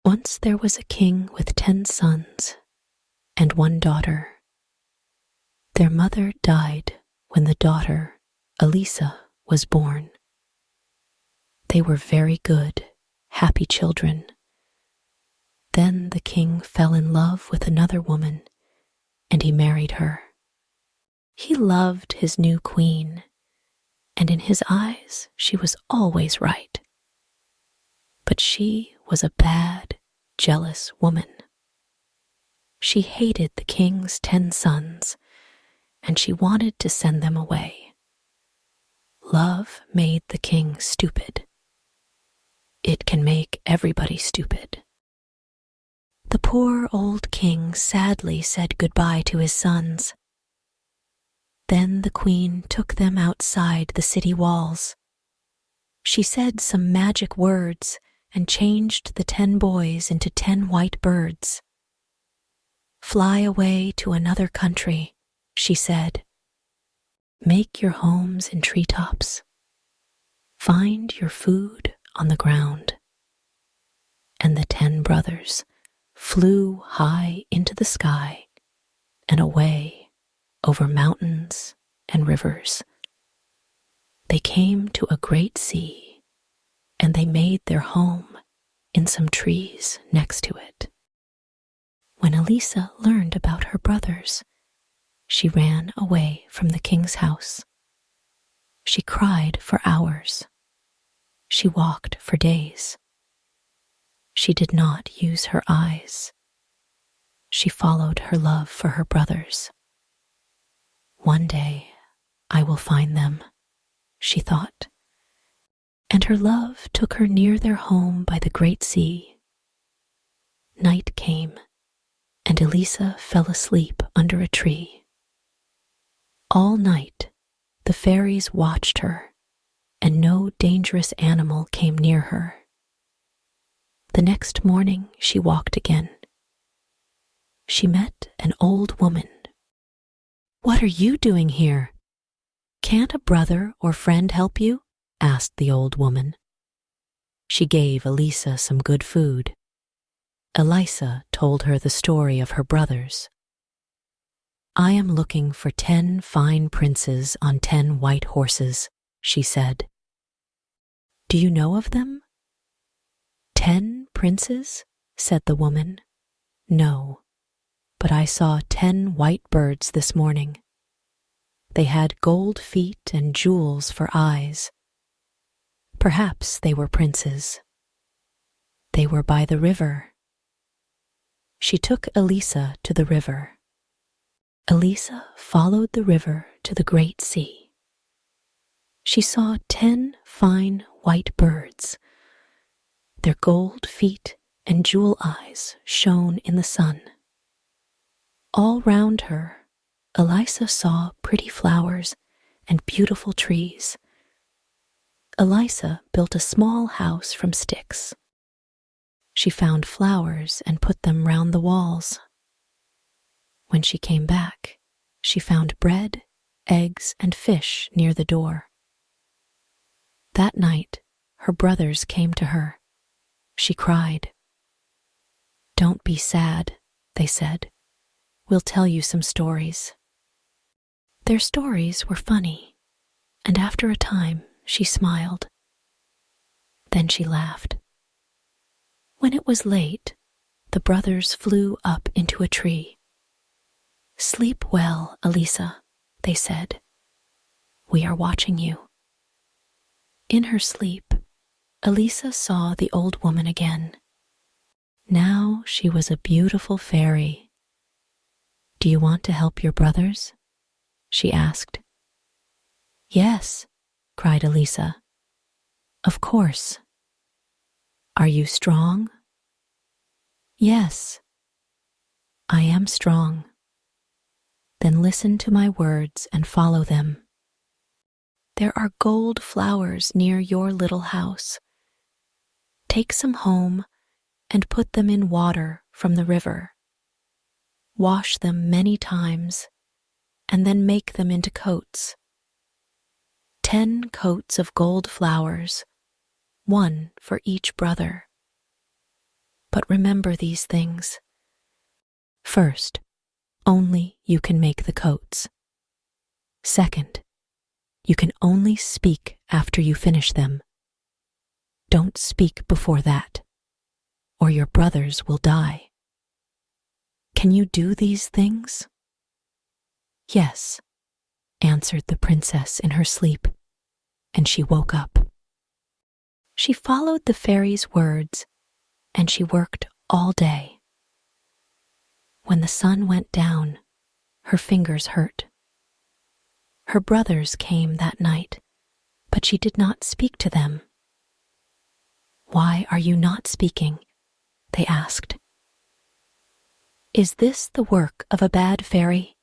Once there was a king with 10 sons and 1 daughter. Their mother died when the daughter, Elisa, was born. They were very good, happy children. Then the king fell in love with another woman, and he married her. He loved his new queen, and in his eyes she was always right. But she was a bad, jealous woman. She hated the king's 10 sons, and she wanted to send them away. Love made the king stupid. It can make everybody stupid. The poor old king sadly said goodbye to his sons. Then the queen took them outside the city walls. She said some magic words and changed the 10 boys into 10 white birds. "Fly away to another country," she said. "Make your homes in treetops. Find your food on the ground." And the 10 brothers flew high into the sky and away over mountains and rivers. They came to a great sea, and they made their home in some trees next to it. When Elisa learned about her brothers, she ran away from the king's house. She cried for hours. She walked for days. She did not use her eyes. She followed her love for her brothers. "One day I will find them," she thought. And her love took her near their home by the great sea. Night came, and Elisa fell asleep under a tree. All night the fairies watched her, and no dangerous animal came near her. The next morning she walked again. She met an old woman. "What are you doing here? Can't a brother or friend help you?" asked the old woman. She gave Elisa some good food. Elisa told her the story of her brothers. "I am looking for 10 fine princes on 10 white horses," she said. "Do you know of them?" "10 princes?" said the woman. "No, but I saw 10 white birds this morning. They had gold feet and jewels for eyes. Perhaps they were princes. They were by the river." She took Elisa to the river. Elisa followed the river to the great sea. She saw 10 fine white birds. Their gold feet and jewel eyes shone in the sun. All round her, Elisa saw pretty flowers and beautiful trees. Elisa built a small house from sticks. She found flowers and put them round the walls. When she came back, she found bread, eggs, and fish near the door. That night, her brothers came to her. She cried. "Don't be sad," they said. "We'll tell you some stories." Their stories were funny, and after a time she smiled. Then she laughed. When it was late, the brothers flew up into a tree. "Sleep well, Elisa," they said. "We are watching you." In her sleep, Elisa saw the old woman again. Now she was a beautiful fairy. "Do you want to help your brothers?" she asked. "Yes," cried Elisa. "Of course." "Are you strong?" "Yes, I am strong." "Then listen to my words and follow them. There are gold flowers near your little house. Take some home and put them in water from the river. Wash them many times and then make them into coats. 10 coats of gold flowers, 1 for each brother. But remember these things. First, only you can make the coats. Second, you can only speak after you finish them. Don't speak before that, or your brothers will die. Can you do these things? Yes, answered the princess in her sleep, and she woke up. She followed the fairy's words, and she worked all day. When the sun went down, her fingers hurt. Her brothers came that night, but she did not speak to them. "Why are you not speaking?" they asked. "Is this the work of a bad fairy?"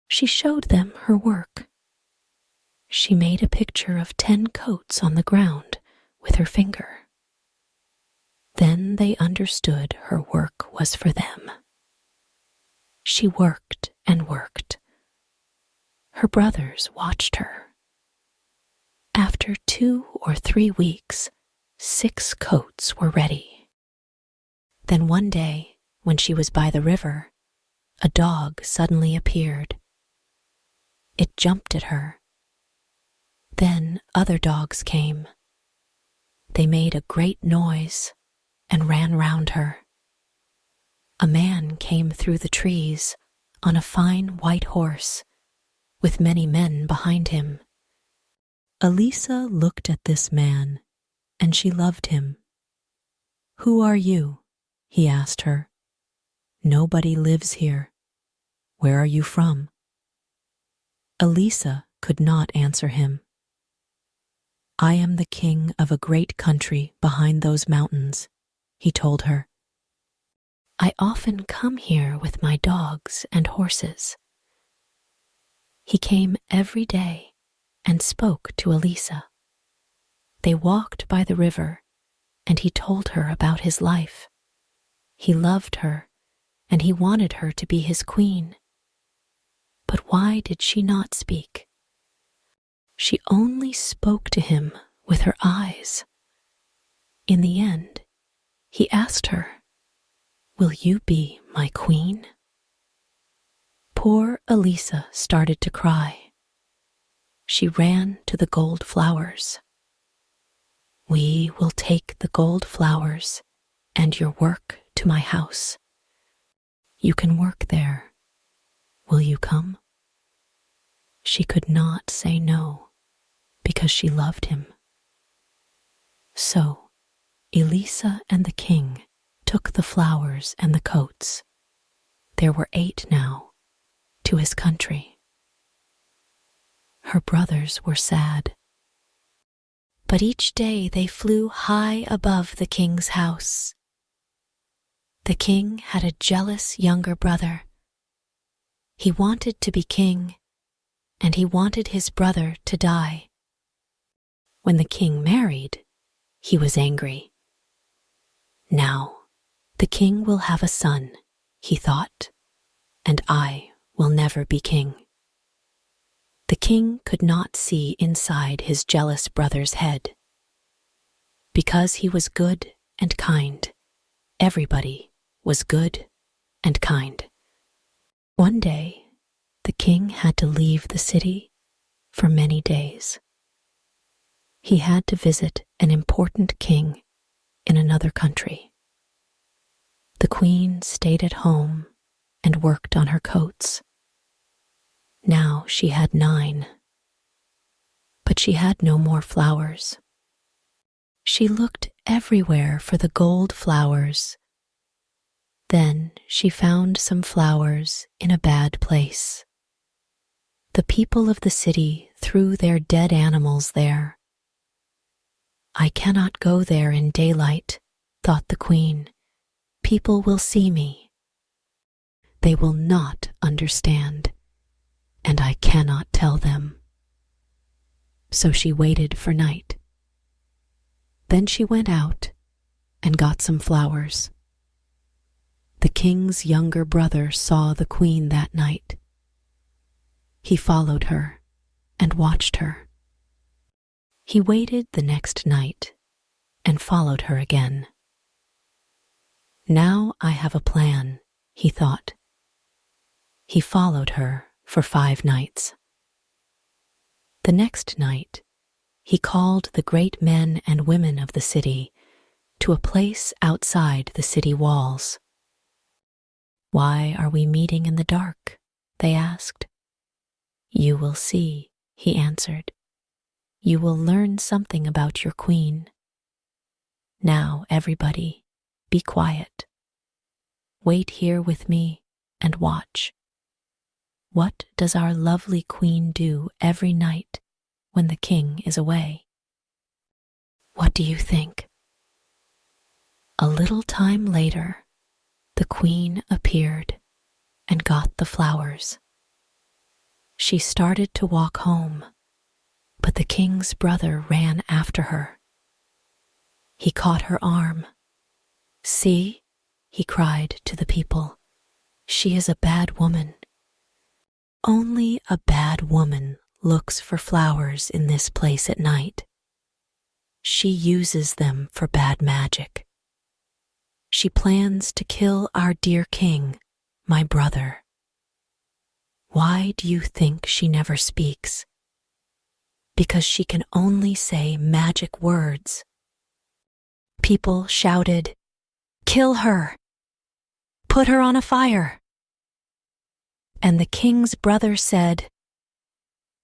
She showed them her work. She made a picture of 10 coats on the ground with her finger. Then they understood her work was for them. She worked and worked. Her brothers watched her. After 2 or 3 weeks, 6 coats were ready. Then one day, when she was by the river, a dog suddenly appeared. It jumped at her. Then other dogs came. They made a great noise and ran round her. A man came through the trees on a fine white horse, with many men behind him. Elisa looked at this man, and she loved him. "Who are you?" he asked her. "Nobody lives here. Where are you from?" Elisa could not answer him. "I am the king of a great country behind those mountains," he told her. "I often come here with my dogs and horses." He came every day and spoke to Elisa. They walked by the river, and he told her about his life. He loved her, and he wanted her to be his queen. But why did she not speak? She only spoke to him with her eyes. In the end, he asked her, "Will you be my queen?" Poor Elisa started to cry. She ran to the gold flowers. "We will take the gold flowers and your work to my house. You can work there. Will you come?" She could not say no, because she loved him. So Elisa and the king took the flowers and the coats. There were 8 now, to his country. Her brothers were sad. But each day they flew high above the king's house. The king had a jealous younger brother. He wanted to be king, and he wanted his brother to die. When the king married, he was angry. "Now, the king will have a son," he thought, "and I will never be king." The king could not see inside his jealous brother's head. Because he was good and kind, everybody was good and kind. One day, the king had to leave the city for many days. He had to visit an important king in another country. The queen stayed at home and worked on her coats. Now she had 9, but she had no more flowers. She looked everywhere for the gold flowers. Then she found some flowers in a bad place. The people of the city threw their dead animals there. "I cannot go there in daylight," thought the queen. "People will see me. They will not understand, and I cannot tell them." So she waited for night. Then she went out and got some flowers. The king's younger brother saw the queen that night. He followed her and watched her. He waited the next night and followed her again. Now I have a plan, he thought. He followed her for 5 nights. The next night, he called the great men and women of the city to a place outside the city walls. "Why are we meeting in the dark?" they asked. "You will see," he answered. "You will learn something about your queen. Now, everybody, be quiet. Wait here with me and watch. What does our lovely queen do every night when the king is away?" What do you think? A little time later, the queen appeared and got the flowers. She started to walk home, but the king's brother ran after her. He caught her arm. "See," he cried to the people, "she is a bad woman. Only a bad woman looks for flowers in this place at night. She uses them for bad magic. She plans to kill our dear king, my brother. Why do you think she never speaks? Because she can only say magic words." People shouted, "Kill her! Put her on a fire!" And the king's brother said,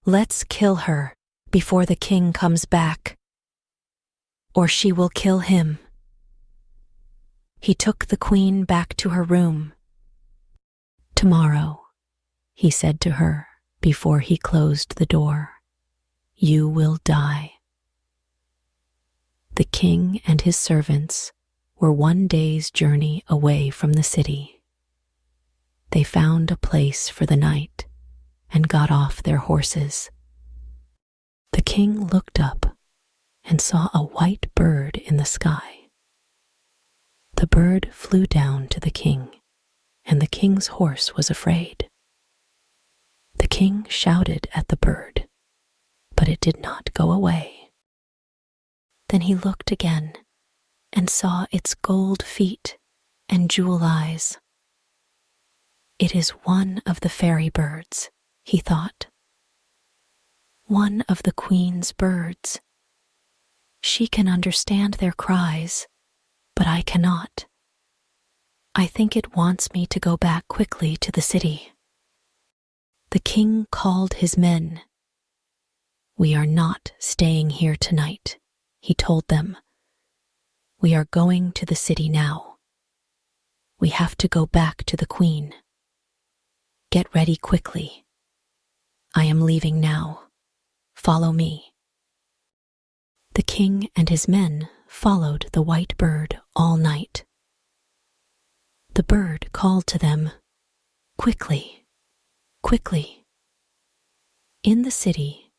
"Let's kill her before the king comes back, or she will kill him." He took the queen back to her room. "Tomorrow," he said to her before he closed the door, "you will die." The king and his servants were 1 day's journey away from the city. They found a place for the night and got off their horses. The king looked up and saw a white bird in the sky. The bird flew down to the king, and the king's horse was afraid. The king shouted at the bird, but it did not go away. Then he looked again and saw its gold feet and jewel eyes. "It is one of the fairy birds," he thought. "One of the queen's birds. She can understand their cries, but I cannot. I think it wants me to go back quickly to the city." The king called his men. "We are not staying here tonight," he told them. "We are going to the city now. We have to go back to the queen. Get ready quickly. I am leaving now. Follow me." The king and his men followed the white bird all night. The bird called to them, "Quickly, quickly." In the city,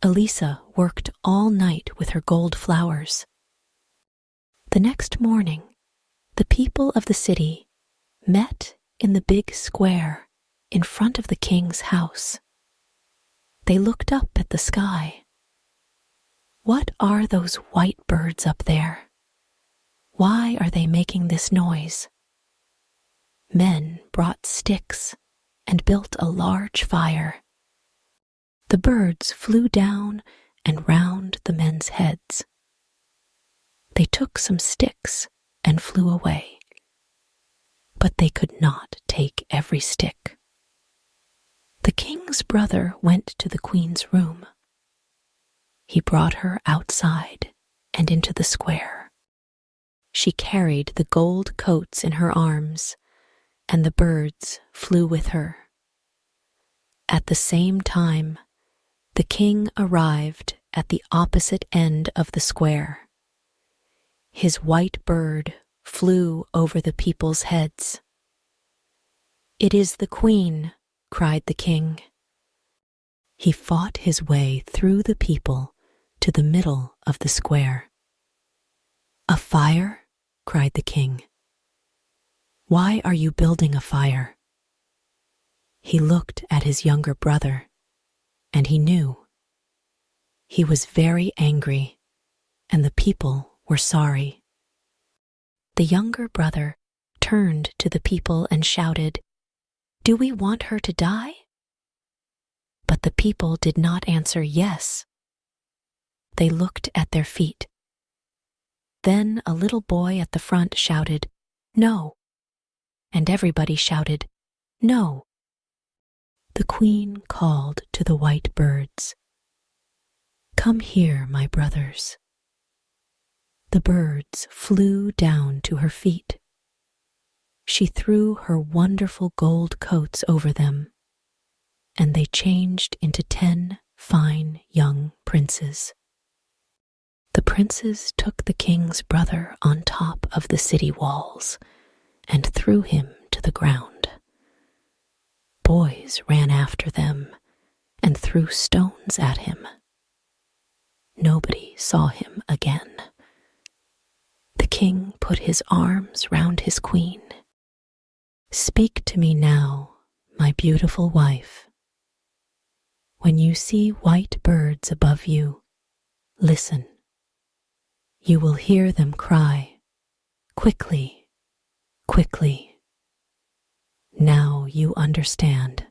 Elisa worked all night with her gold flowers. The next morning, the people of the city met in the big square in front of the king's house. They looked up at the sky. "What are those white birds up there? Why are they making this noise?" Men brought sticks and built a large fire. The birds flew down and round the men's heads. They took some sticks and flew away, but they could not take every stick. The king's brother went to the queen's room. He brought her outside and into the square. She carried the gold coats in her arms, and the birds flew with her. At the same time, the king arrived at the opposite end of the square. His white bird flew over the people's heads. "It is the queen," cried the king. He fought his way through the people to the middle of the square. "A fire?" cried the king. "Why are you building a fire?" He looked at his younger brother, and he knew. He was very angry, and the people were sorry. The younger brother turned to the people and shouted, "Do we want her to die?" But the people did not answer yes. They looked at their feet. Then a little boy at the front shouted, "No," and everybody shouted, "No." The queen called to the white birds, "Come here, my brothers." The birds flew down to her feet. She threw her wonderful gold coats over them, and they changed into 10 fine young princes. The princes took the king's brother on top of the city walls and threw him to the ground. Boys ran after them and threw stones at him. Nobody saw him again. The king put his arms round his queen. "Speak to me now, my beautiful wife. When you see white birds above you, listen. You will hear them cry, 'Quickly, quickly.' Now you understand.